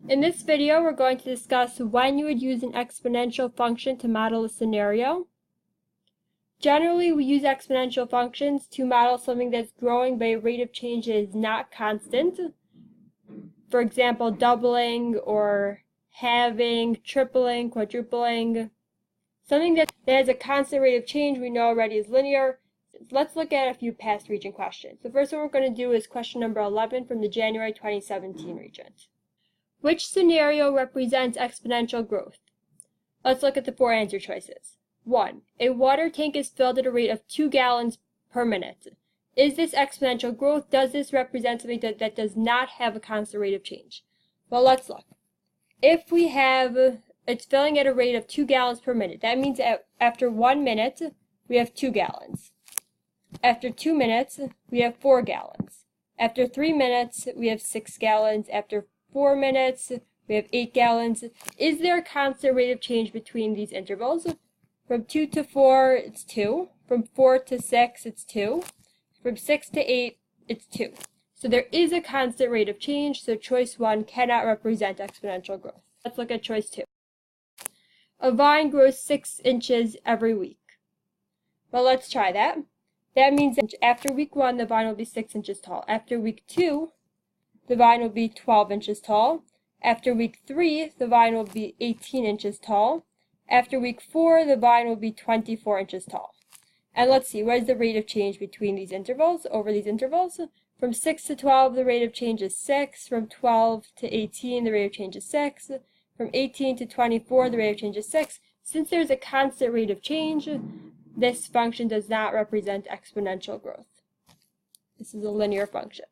In this video, we're going to discuss when you would use an exponential function to model a scenario. Generally, we use exponential functions to model something that's growing by a rate of change that is not constant. For example, doubling or halving, tripling, quadrupling. Something that has a constant rate of change we know already is linear. Let's look at a few past Regent questions. The first one we're going to do is question number 11 from the January 2017 Regent. Which scenario represents exponential growth? Let's look at the four answer choices. 1. A water tank is filled at a rate of 2 gallons per minute. Is this exponential growth? Does this represent something that does not have a constant rate of change? Well, let's look. If we have, it's filling at a rate of 2 gallons per minute, that means after 1 minute, we have 2 gallons. After 2 minutes, we have 4 gallons. After 3 minutes, we have 6 gallons. After 4 minutes, we have 8 gallons. Is there a constant rate of change between these intervals? From 2 to 4, it's 2. From 4 to 6, it's 2. From 6 to 8, it's 2. So there is a constant rate of change, so choice 1 cannot represent exponential growth. Let's look at choice 2. A vine grows 6 inches every week. Well, let's try that. That means that after week 1, the vine will be 6 inches tall. After week 2, the vine will be 12 inches tall. After week 3, the vine will be 18 inches tall. After week 4, the vine will be 24 inches tall. And let's see, what is the rate of change between these intervals, over these intervals? From 6 to 12, the rate of change is 6. From 12 to 18, the rate of change is 6. From 18 to 24, the rate of change is 6. Since there's a constant rate of change, this function does not represent exponential growth. This is a linear function.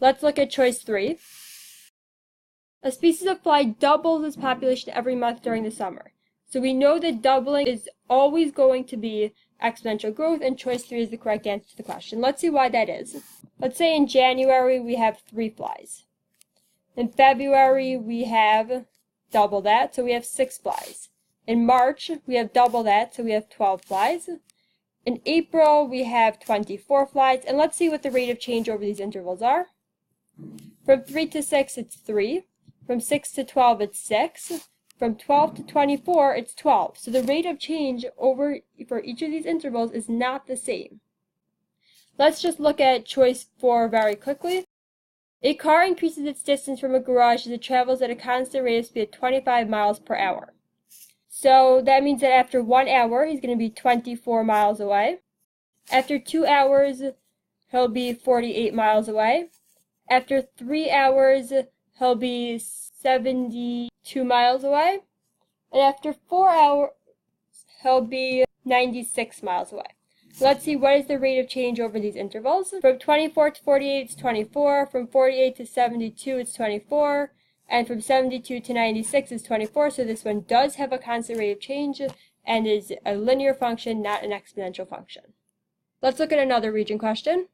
Let's look at choice 3. A species of fly doubles its population every month during the summer. So we know that doubling is always going to be exponential growth, and choice 3 is the correct answer to the question. Let's see why that is. Let's say in January we have 3 flies. In February we have double that, so we have 6 flies. In March we have double that, so we have 12 flies. In April we have 24 flies, and let's see what the rate of change over these intervals are. From 3 to 6 it's 3. From 6 to 12 it's 6. From 12 to 24, it's 12. So the rate of change for each of these intervals is not the same. Let's just look at choice 4 very quickly. A car increases its distance from a garage as it travels at a constant rate of speed of 25 miles per hour. So that means that after 1 hour, he's going to be 24 miles away. After 2 hours, he'll be 48 miles away. After 3 hours, he'll be 72 miles away. And after 4 hours, he'll be 96 miles away. So let's see, what is the rate of change over these intervals? From 24 to 48, it's 24. From 48 to 72, it's 24. And from 72 to 96 is 24. So this one does have a constant rate of change and is a linear function, not an exponential function. Let's look at another Regent question.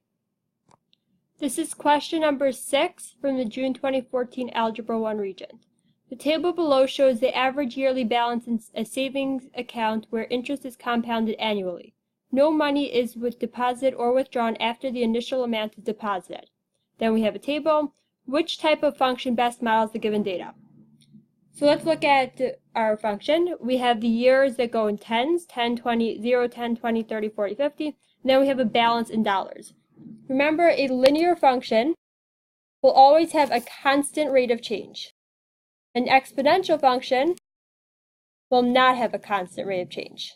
This is question number 6 from the June 2014 Algebra 1 Regent. The table below shows the average yearly balance in a savings account where interest is compounded annually. No money is deposited or withdrawn after the initial amount is deposited. Then we have a table. Which type of function best models the given data? So let's look at our function. We have the years that go in tens, 10, 20, 0, 10, 20, 30, 40, 50. And then we have a balance in dollars. Remember, a linear function will always have a constant rate of change. An exponential function will not have a constant rate of change.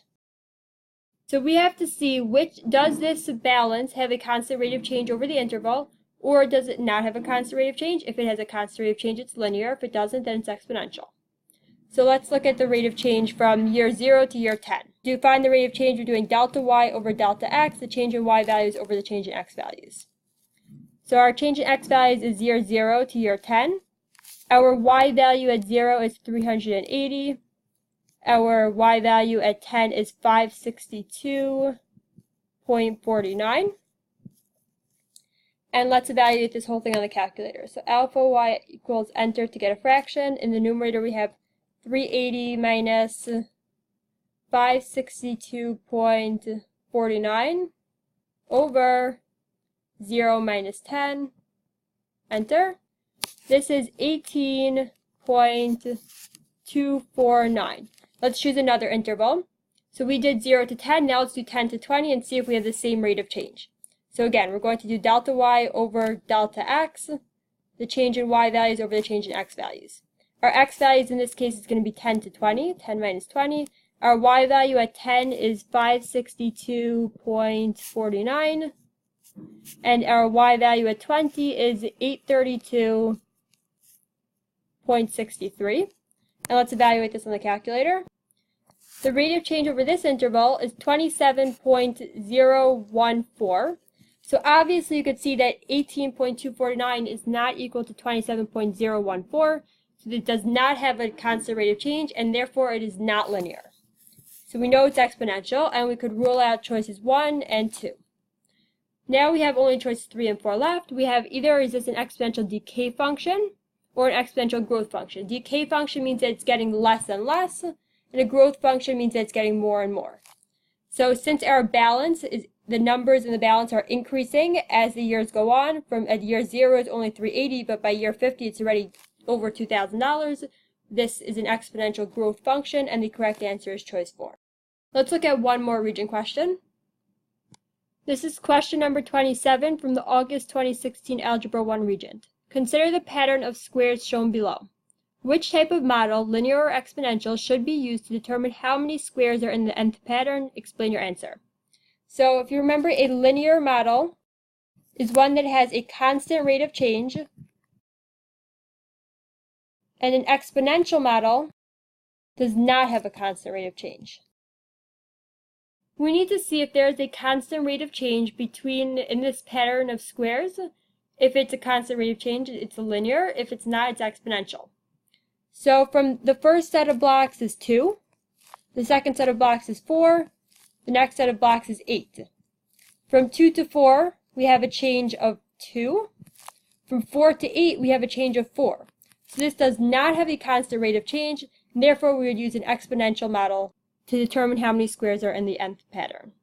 So we have to see does this balance have a constant rate of change over the interval, or does it not have a constant rate of change? If it has a constant rate of change, it's linear. If it doesn't, then it's exponential. So let's look at the rate of change from year 0 to year 10. To find the rate of change, we're doing delta y over delta x, the change in y values over the change in x values. So our change in x values is year 0 to year 10. Our y value at 0 is 380. Our y value at 10 is 562.49. And let's evaluate this whole thing on the calculator. So alpha y equals enter to get a fraction. In the numerator we have 380 minus 562.49 over 0 minus 10. Enter. This is 18 0.249. Let's choose another interval. So we did 0 to 10, now let's do 10 to 20 and see if we have the same rate of change. So again, we're going to do delta y over delta x, the change in y values over the change in x values. Our x values in this case is going to be 10 to 20, 10 minus 20. Our y value at 10 is 562.49, and our y value at 20 is 832.63. And let's evaluate this on the calculator. The rate of change over this interval is 27.014. So obviously you could see that 18.249 is not equal to 27.014. So it does not have a constant rate of change, and therefore it is not linear. So we know it's exponential, and we could rule out choices 1 and 2. Now we have only choices 3 and 4 left. We have either is this an exponential decay function or an exponential growth function. Decay function means that it's getting less and less, and a growth function means that it's getting more and more. So since our balance is, the numbers in the balance are increasing as the years go on, from at year 0 it's only $380, but by year 50 it's already over $2,000. This is an exponential growth function, and the correct answer is choice 4. Let's look at one more Regent question. This is question number 27 from the August 2016 Algebra 1 Regent. Consider the pattern of squares shown below. Which type of model, linear or exponential, should be used to determine how many squares are in the nth pattern? Explain your answer. So if you remember, a linear model is one that has a constant rate of change, and an exponential model does not have a constant rate of change. We need to see if there is a constant rate of change between, in this pattern of squares. If it's a constant rate of change, it's a linear. If it's not, it's exponential. So from the first set of blocks is 2. The second set of blocks is 4. The next set of blocks is 8. From 2 to 4, we have a change of 2. From 4 to 8, we have a change of 4. So this does not have a constant rate of change, and therefore we would use an exponential model to determine how many squares are in the nth pattern.